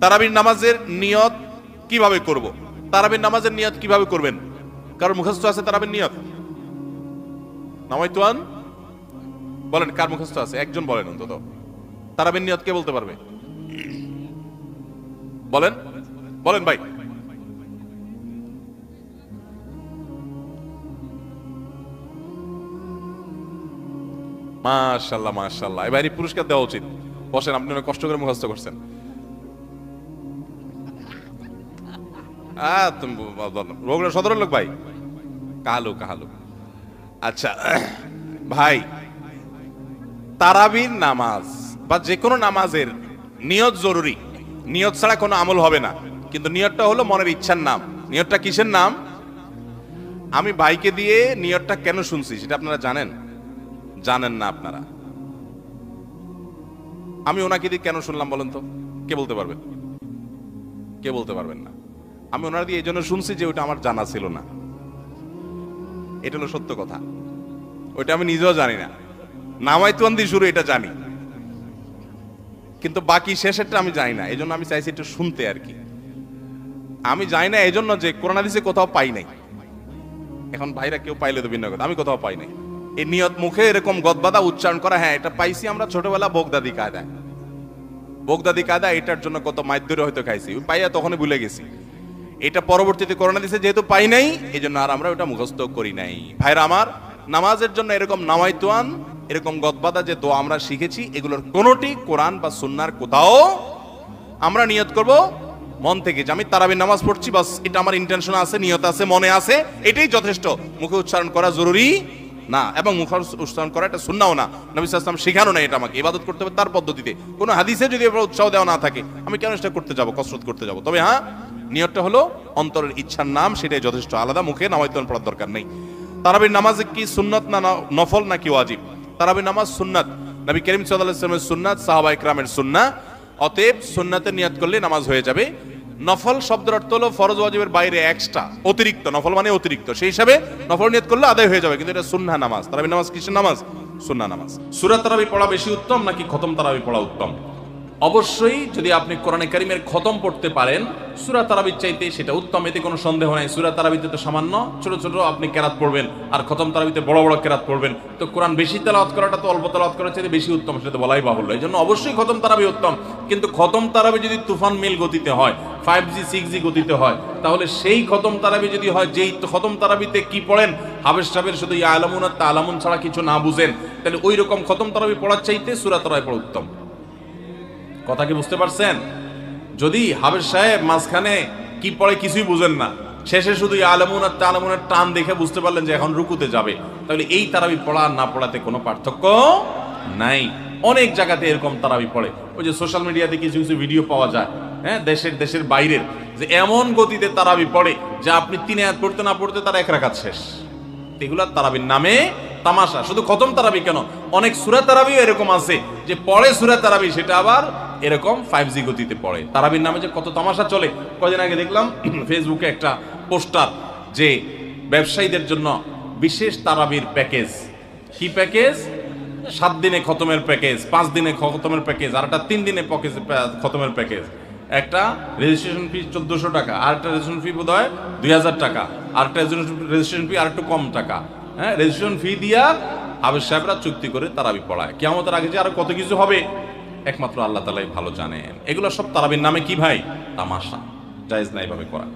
তারাবির নামাজের নিয়ত কিভাবে করব? তারাবির নামাজের নিয়ত কিভাবে করবেন? কারণ মুখস্থ আছে তারাবির নিয়ত? নামাইতুয়ান বলেন, কার মুখস্থ আছে? একজন বলেন অন্তত। তারাবির নিয়ত কে বলতে পারবে? বলেন বলেন ভাই। মাশাআল্লাহ মাশাআল্লাহ, এবারে পুরস্কার দেওয়া উচিত। বসেন, আপনি অনেক কষ্ট করে মুখস্থ করছেন। তুমি সদর লোক ভাই, কাহালু কাহালু। আচ্ছা ভাই, তারাবির নামাজ বা যে কোনো নামাজের নিয়ত জরুরি। নিয়ত ছাড়া কোনো আমল হবে না। কিন্তু নিয়তটা হলো মনের ইচ্ছার নাম। নিয়তটা কিসের নাম? আমি ভাইকে দিয়ে নিয়তটা কেন শুনছি সেটা আপনারা জানেন? জানেন না আপনারা? আমি ওনাকে দিয়ে কেন শুনলাম বলেন তো? কে বলতে পারবেন? কে বলতে পারবেন না? আমি ওনার দিয়ে এই জন্য শুনছি যে ওইটা আমার জানা ছিল না। এটা হলো সত্য কথা। ওইটা আমি নিজেও জানি না। নামাইতুয়ান দিয়ে শুরু এটা জানি, কিন্তু বাকি শেষেরটা আমি জানি না। এই জন্য আমি চাইছি একটু শুনতে আর কি। আমি জানি না এই জন্য যে কোরআন হাদিসে কোথাও পাই নাই। এখন ভাইরা কেউ পাইলে তো ভিন্ন কথা, আমি কোথাও পাই নাই। এই নিয়ত মুখে এরকম গদবাদা উচ্চারণ করা, হ্যাঁ এটা পাইছি আমরা ছোটবেলা বোগদাদি কায়দায়। বোগদাদি কায়দা এটার জন্য কত মাইদ্যরে হয়তো খাইছি, পাইয়া তখনই ভুলে গেছি। এটা পরবর্তীতে কোরআন হাদিসে যেহেতু পাই নাই, এই জন্য আর আমরা ওটা মুখস্থ করি নাই। ভাইরা আমার, নামাজের জন্য এরকম নামাইতুয়ান, এরকম গদবাদা যে দোয়া আমরা শিখেছি, এগুলোর কোনোটি কোরআন বা সুন্নাহর কোথাও আমরা নিয়ত করব মন থেকে যে আমি তারাবির নামাজ পড়ছি, বাস এটা আমার ইন্টেনশন আছে, নিয়ত আছে, মনে আছে, এটাই যথেষ্ট। মুখে উচ্চারণ করা জরুরি না, এবং মুখে উচ্চারণ করা এটা সুন্নাহও না। নবী সাল্লাল্লাহু আলাইহি ওয়াসাল্লাম শেখানো না এটা আমাকে। ইবাদত করতে হবে তার পদ্ধতিতে। কোনো হাদিসে যদি এবার উৎসাহ দেওয়া না থাকে, আমি কেন সেটা করতে যাব, কসরত করতে যাব? তবে হ্যাঁ, নিয়তটা হলো অন্তরের ইচ্ছার নাম, সেটাই যথেষ্ট। আলাদা মুখে নামাইতুয়ান পড়ার দরকার নেই। তারাবির নামাজে কি সুন্নত না নফল নাকি ওয়াজিব? তারাবির নামাজ সুন্নাত। নবী করিম সাল্লাল্লাহু আলাইহি ওয়াসাল্লামের সুন্নাত, সাহাবায়ে কেরামের সুন্নাহ। অতএব সুন্নাতে নিয়ত করলে নামাজ হয়ে যাবে। নফল শব্দের অর্থ হলো ফরজ ওয়াজিবের বাইরে এক্সট্রা, অতিরিক্ত। নফল মানে অতিরিক্ত, সেই হিসাবে নফল নিয়ত করলে আদায় হয়ে যাবে। কিন্তু এটা সুন্নাহ নামাজ। তারাবির নামাজ কিসের নামাজ? সুন্নাহ নামাজ। সূরা তারাবি পড়া বেশি উত্তম নাকি খতম তারাবি পড়া উত্তম? অবশ্যই যদি আপনি কোরআনে কারীমের খতম পড়তে পারেন সূরা তারাবির চাইতে সেটা উত্তম, এতে কোনো সন্দেহ নাই। সূরা তারাবিতে তো সামান্য ছোট ছোট আপনি কেরাত পড়বেন, আর খতম তারাবিতে বড় বড় কেরাত পড়বেন। তো কোরআন বেশি তেলাওয়াত করাটা তো অল্প তেলাওয়াত করার চাইতে বেশি উত্তম, সেটা তো বলাই বাহুল্য। এই জন্য অবশ্যই খতম তারাবি উত্তম। কিন্তু খতম তারাবি যদি তুফান মিল গতিতে হয়, 5G 6G গতিতে হয়, তাহলে সেই খতম তারাবি যদি হয়, যেই খতম তারাবিতে কি পড়েন হাবেশ সাহেবের শুধু ইয়ালামুন আর তালামুন ছাড়া কিছু না বুঝেন, তাহলে ওই রকম খতম তারাবি পড়ার চাইতে সূরা তারাবি পড়া উত্তম। কথা কি বুঝতে পারছেন? যদি হাবেশ সাহেব মাঝখানে কি পড়ে কিছুই বুঝেন না, শেষে শুধু আলামুন আর তালামুনের টান দেখে বুঝতে পারলেন যে এখন রুকুতে যাবে, তাহলে এই তারাবি পড়া আর না পড়াতে কোনো পার্থক্য নাই। অনেক জায়গাতে এরকম তারাবি পড়ে, ওই যে সোশ্যাল মিডিয়াতে কিছু কিছু ভিডিও পাওয়া যায়, হ্যাঁ, দেশের বাইরের, যে এমন গতিতে তারাবি পড়ে যে আপনি 3 আয়াত পড়তে না পড়তে তার 1 রাকাত শেষ। এগুলা তারাবির নামে তামাশা। শুধু খতম তারাবি কেন, অনেক সূরা তারাবিও এরকম আছে যে পড়ে সূরা তারাবি, সেটা আবার এরকম 5G গতিতে পড়ে। তারাবির নামে যে কত তামাশা চলে। কদিন আগে দেখলাম ফেসবুকে একটা পোস্টার, যে ব্যবসায়ীদের জন্য বিশেষ তারাবির প্যাকেজ। কি প্যাকেজ? 7 দিনে খতমের প্যাকেজ, 5 দিনে খতমের প্যাকেজ, আর একটা 3 দিনে খতমের প্যাকেজ। একটা রেজিস্ট্রেশন ফি 1400 টাকা, আর একটা রেজিস্ট্রেশন ফি বোধহয় 2000 টাকা, আর একটা রেজিস্ট্রেশন ফি আর একটু কম টাকা। হ্যাঁ, রেজিস্ট্রেশন ফি দিয়া হাবেশ সাহেবরা চুক্তি করে তারাবি পড়ায়। কিয়ামতের আগে যে আরো কত কিছু হবে একমাত্র আল্লাহ তাআলাই ভালো জানেন। এগুলো সব তারাবির নামে কি ভাই? তামাশা। জায়েজ নাই ভাবে করা।